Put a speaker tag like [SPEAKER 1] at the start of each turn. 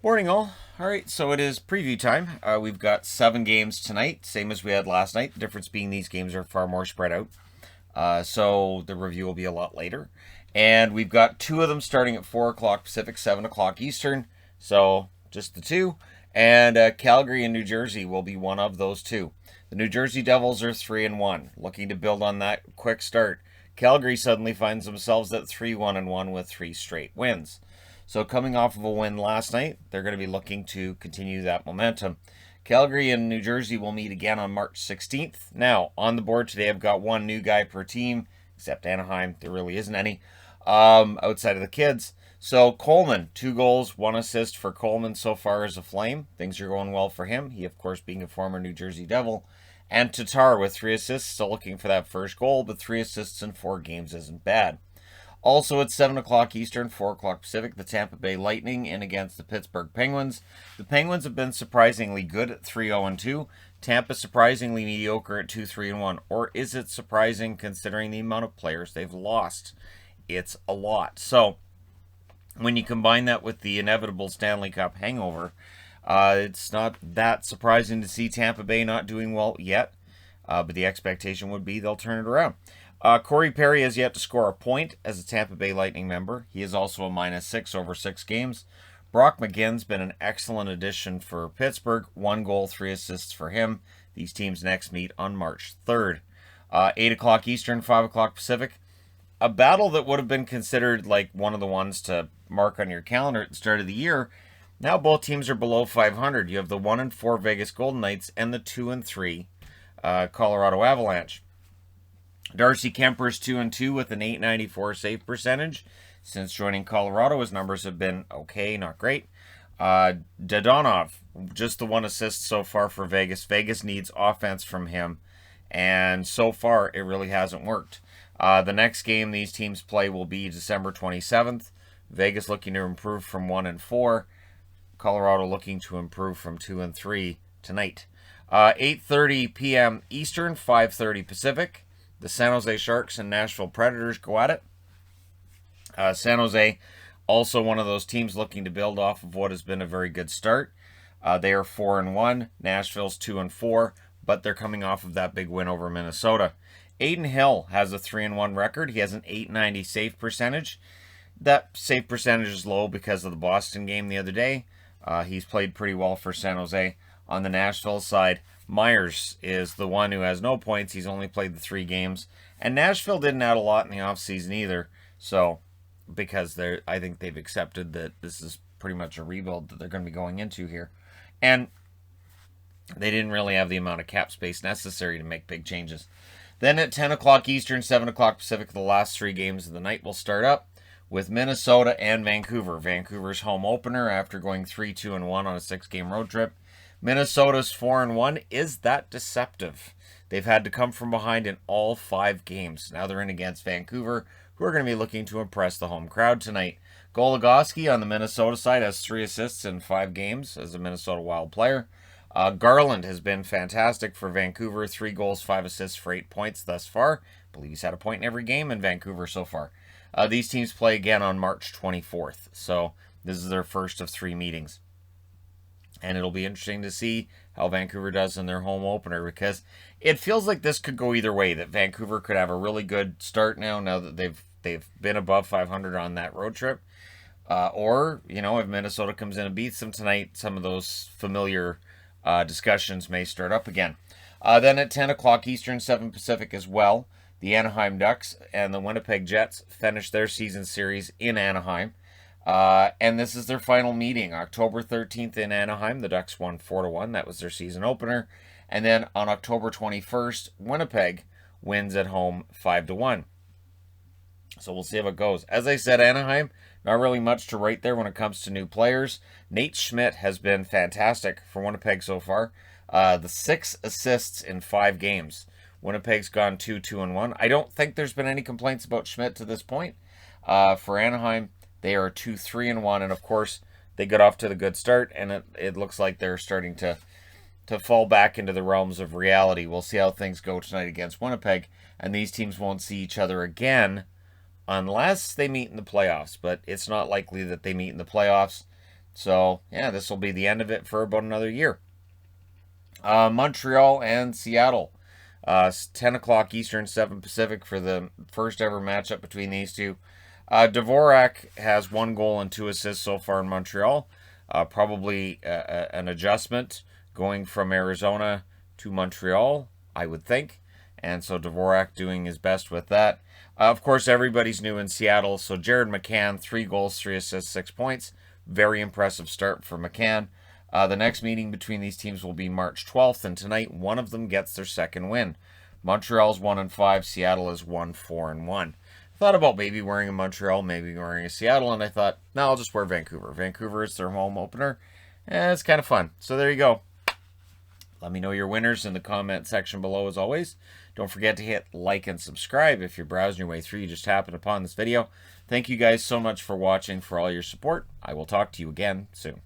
[SPEAKER 1] Morning, all. All right, so it is preview time. We've got 7 games tonight, same as we had last night. The difference being these games are far more spread out. So the review will be a lot later. And we've got two of them starting at 4 o'clock Pacific, 7 o'clock Eastern. So just the two. And Calgary and New Jersey will be one of those two. The New Jersey Devils are 3-1, looking to build on that quick start. Calgary suddenly finds themselves at 3-1-1 with 3 straight wins. So coming off of a win last night, they're going to be looking to continue that momentum. Calgary and New Jersey will meet again on March 16th. Now, on the board today, I've got one new guy per team, except Anaheim. There really isn't any outside of the kids. So Coleman, 2 goals, 1 assist for Coleman so far as a Flame. Things are going well for him. He, of course, being a former New Jersey Devil. And Tatar with 3 assists, still looking for that first goal, but 3 assists in 4 games isn't bad. Also at 7 o'clock Eastern, 4 o'clock Pacific, the Tampa Bay Lightning in against the Pittsburgh Penguins. The Penguins have been surprisingly good at 3-0-2. Tampa surprisingly mediocre at 2-3-1. Or is it surprising considering the amount of players they've lost? It's a lot. So when you combine that with the inevitable Stanley Cup hangover, it's not that surprising to see Tampa Bay not doing well yet. But the expectation would be they'll turn it around. Corey Perry has yet to score a point as a Tampa Bay Lightning member. He is also a -6 over 6 games. Brock McGinn's been an excellent addition for Pittsburgh. 1 goal, 3 assists for him. These teams next meet on March 3rd. 8 o'clock Eastern, 5 o'clock Pacific. A battle that would have been considered like one of the ones to mark on your calendar at the start of the year. Now both teams are below 500. You have the 1-4 Vegas Golden Knights and the 2-3 Colorado Avalanche. Darcy Kemper's 2-2 with an .894 save percentage. Since joining Colorado, his numbers have been okay, not great. Dadonov, just the 1 assist so far for Vegas. Vegas needs offense from him, and so far it really hasn't worked. The next game these teams play will be December 27th. Vegas looking to improve from 1-4. Colorado looking to improve from 2-3 tonight. 8:30 p.m. Eastern, 5:30 Pacific. The San Jose Sharks and Nashville Predators go at it. San Jose, also one of those teams looking to build off of what has been a very good start. They are 4-1. Nashville's 2-4, but they're coming off of that big win over Minnesota. Aiden Hill has a 3-1 record. He has an .890 save percentage. That save percentage is low because of the Boston game the other day. He's played pretty well for San Jose. On the Nashville side, Myers is the one who has no points. He's only played the 3 games. And Nashville didn't add a lot in the offseason either. So, because I think they've accepted that this is pretty much a rebuild that they're going to be going into here. And they didn't really have the amount of cap space necessary to make big changes. Then at 10 o'clock Eastern, 7 o'clock Pacific, the last 3 games of the night will start up with Minnesota and Vancouver. Vancouver's home opener after going 3-2-1 on a 6-game road trip. Minnesota's 4-1. Is that deceptive? They've had to come from behind in all 5 games. Now they're in against Vancouver, who are going to be looking to impress the home crowd tonight. Goligoski on the Minnesota side has 3 assists in 5 games as a Minnesota Wild player. Garland has been fantastic for Vancouver. 3 goals, 5 assists for 8 points thus far. I believe he's had a point in every game in Vancouver so far. These teams play again on March 24th. So this is their first of 3 meetings. And it'll be interesting to see how Vancouver does in their home opener, because it feels like this could go either way. That Vancouver could have a really good start now that they've been above 500 on that road trip. Or, if Minnesota comes in and beats them tonight, some of those familiar discussions may start up again. Then at 10 o'clock Eastern, 7 Pacific as well, the Anaheim Ducks and the Winnipeg Jets finish their season series in Anaheim. And this is their final meeting, October 13th in Anaheim. The Ducks won 4-1. That was their season opener. And then on October 21st, Winnipeg wins at home 5-1. So we'll see how it goes. As I said, Anaheim, not really much to write there when it comes to new players. Nate Schmidt has been fantastic for Winnipeg so far. The 6 assists in 5 games. Winnipeg's gone 2-1. I don't think there's been any complaints about Schmidt to this point. For Anaheim, they are 2-3-1, and of course, they got off to the good start, and it looks like they're starting to fall back into the realms of reality. We'll see how things go tonight against Winnipeg, and these teams won't see each other again unless they meet in the playoffs, but it's not likely that they meet in the playoffs. So, yeah, this will be the end of it for about another year. Montreal and Seattle. 10 o'clock Eastern, 7 Pacific for the first ever matchup between these two. Dvorak has 1 goal and 2 assists so far in Montreal. Probably an adjustment going from Arizona to Montreal, I would think. And so Dvorak doing his best with that. Of course, everybody's new in Seattle. So Jared McCann, 3 goals, 3 assists, 6 points. Very impressive start for McCann. The next meeting between these teams will be March 12th, and tonight one of them gets their second win. Montreal's 1-5, Seattle is 1-4-1. Thought about maybe wearing a Montreal, maybe wearing a Seattle, and I thought, no, I'll just wear Vancouver. Vancouver is their home opener, and it's kind of fun. So there you go. Let me know your winners in the comment section below as always. Don't forget to hit like and subscribe if you're browsing your way through. You just happened upon this video. Thank you guys so much for watching, for all your support. I will talk to you again soon.